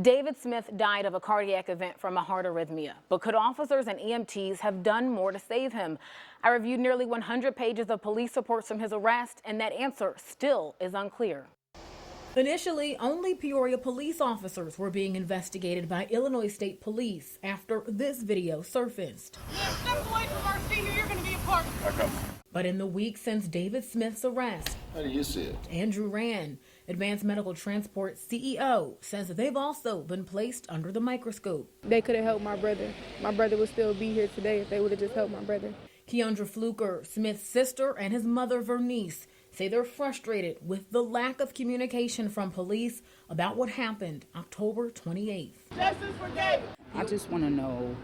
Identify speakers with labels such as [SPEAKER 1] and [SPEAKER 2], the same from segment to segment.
[SPEAKER 1] David Smith died of a cardiac event from a heart arrhythmia, but could officers and EMTs have done more to save him? I reviewed nearly 100 pages of police reports from his arrest, and that answer still is unclear. Initially, only Peoria police officers were being investigated by Illinois State Police after this video surfaced.
[SPEAKER 2] Step away from our seat here, you're going to be a part.
[SPEAKER 1] But in the weeks since David Smith's arrest,
[SPEAKER 3] How do you see it?
[SPEAKER 1] Andrew Rand, Advanced Medical Transport CEO, says that they've also been placed under the microscope.
[SPEAKER 4] They could have helped my brother. My brother would still be here today if they would have just helped my brother.
[SPEAKER 1] Keandra Fluker, Smith's sister, and his mother, Vernice, say they're frustrated with the lack of communication from police about what happened October 28th.
[SPEAKER 2] Justice for David.
[SPEAKER 5] I just want to know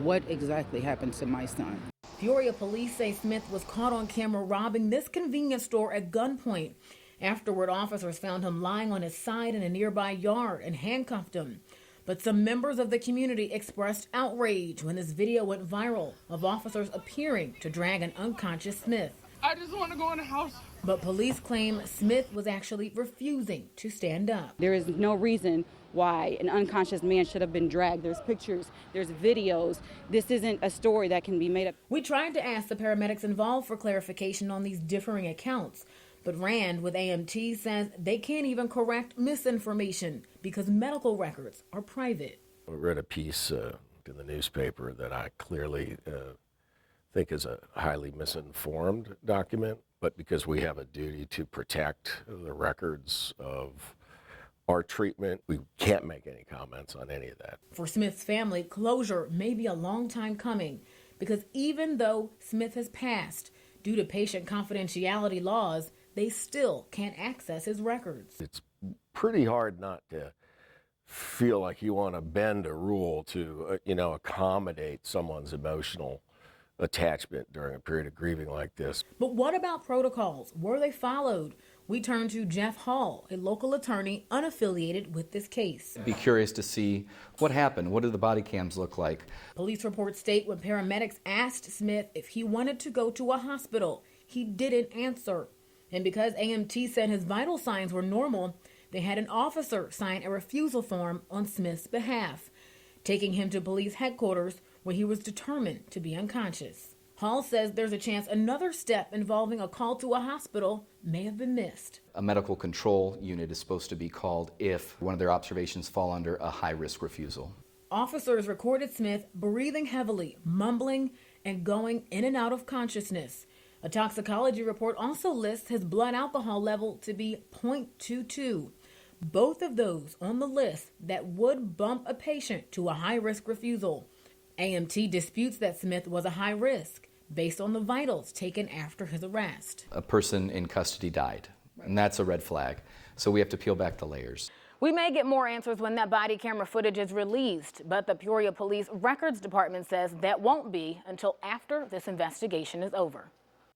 [SPEAKER 5] what exactly happened to my son.
[SPEAKER 1] Peoria police say Smith was caught on camera robbing this convenience store at gunpoint. Afterward, officers found him lying on his side in a nearby yard and handcuffed him. But some members of the community expressed outrage when this video went viral of officers appearing to drag an unconscious Smith.
[SPEAKER 2] I just want to go in the house.
[SPEAKER 1] But police claim Smith was actually refusing to stand up.
[SPEAKER 6] There is no reason why an unconscious man should have been dragged. There's pictures, there's videos. This isn't a story that can be made up.
[SPEAKER 1] We tried to ask the paramedics involved for clarification on these differing accounts, but Rand with AMT says they can't even correct misinformation because medical records are private.
[SPEAKER 3] I read a piece in the newspaper that I clearly think is a highly misinformed document, but because we have a duty to protect the records of our treatment, we can't make any comments on any of that.
[SPEAKER 1] For Smith's family, closure may be a long time coming because even though Smith has passed, due to patient confidentiality laws, they still can't access his records.
[SPEAKER 3] It's pretty hard not to feel like you want to bend a rule to, accommodate someone's emotional attachment during a period of grieving like this.
[SPEAKER 1] But what about protocols? Were they followed? We turn to Jeff Hall, a local attorney unaffiliated with this case.
[SPEAKER 7] Be curious to see what happened. What did the body cams look like?
[SPEAKER 1] Police reports state when paramedics asked Smith if he wanted to go to a hospital, he didn't answer. And because AMT said his vital signs were normal, they had an officer sign a refusal form on Smith's behalf, taking him to police headquarters where he was determined to be unconscious. Hall says there's a chance another step involving a call to a hospital may have been missed.
[SPEAKER 7] A medical control unit is supposed to be called if one of their observations fall under a high-risk refusal.
[SPEAKER 1] Officers recorded Smith breathing heavily, mumbling, and going in and out of consciousness. A toxicology report also lists his blood alcohol level to be 0.22. Both of those on the list that would bump a patient to a high-risk refusal. AMT disputes that Smith was a high risk based on the vitals taken after his arrest.
[SPEAKER 7] A person in custody died, and that's a red flag. So we have to peel back the layers.
[SPEAKER 1] We may get more answers when that body camera footage is released, but the Peoria Police Records Department says that won't be until after this investigation is over.